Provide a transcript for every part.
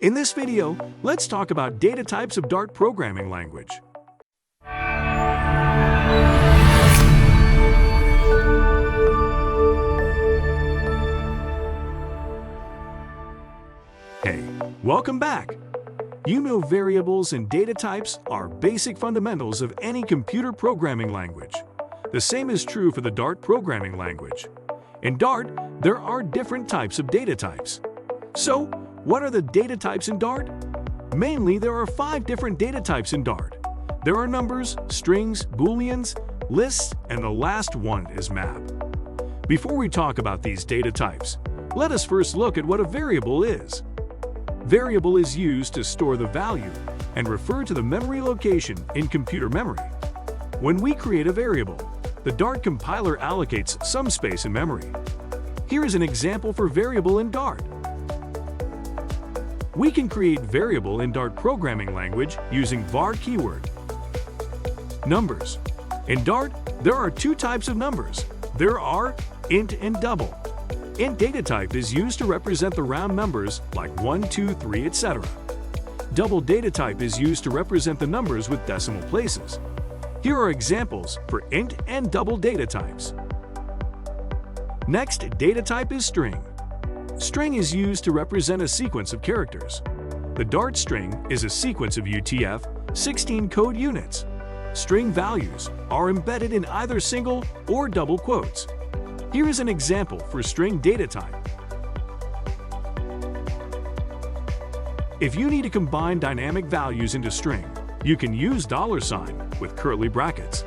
In this video, let's talk about data types of Dart programming language. Hey, welcome back! You know variables and data types are basic fundamentals of any computer programming language. The same is true for the Dart programming language. In Dart, there are different types of data types. So, what are the data types in Dart? Mainly, there are 5 different data types in Dart. There are numbers, strings, Booleans, lists, and the last one is map. Before we talk about these data types, let us first look at what a variable is. Variable is used to store the value and refer to the memory location in computer memory. When we create a variable, the Dart compiler allocates some space in memory. Here is an example for variable in Dart. We can create variable in Dart programming language using var keyword. Numbers. In Dart, there are 2 types of numbers. There are int and double. Int data type is used to represent the round numbers like 1, 2, 3, etc. Double data type is used to represent the numbers with decimal places. Here are examples for int and double data types. Next data type is string. String is used to represent a sequence of characters. The Dart string is a sequence of UTF-16 code units. String values are embedded in either single or double quotes. Here is an example for string data type. If you need to combine dynamic values into string, you can use $sign with curly brackets.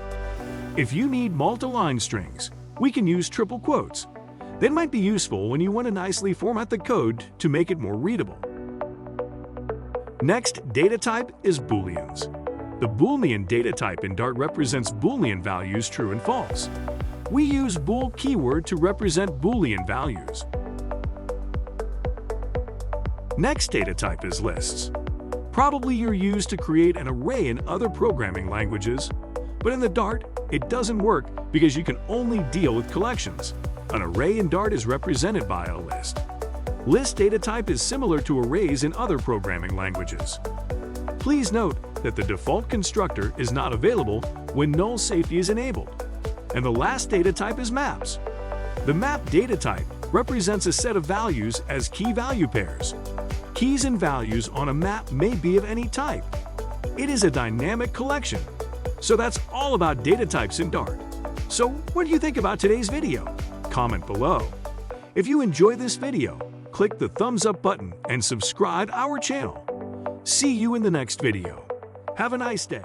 If you need multi-line strings, we can use triple quotes. They might be useful when you want to nicely format the code to make it more readable. Next data type is Booleans. The Boolean data type in Dart represents Boolean values true and false. We use bool keyword to represent Boolean values. Next data type is lists. Probably you're used to create an array in other programming languages, but in the Dart, it doesn't work because you can only deal with collections. An array in Dart is represented by a list. List data type is similar to arrays in other programming languages. Please note that the default constructor is not available when null safety is enabled. And the last data type is maps. The map data type represents a set of values as key-value pairs. Keys and values on a map may be of any type. It is a dynamic collection. So that's all about data types in Dart. So what do you think about today's video? Comment below. If you enjoyed this video, click the thumbs up button and subscribe our channel. See you in the next video. Have a nice day.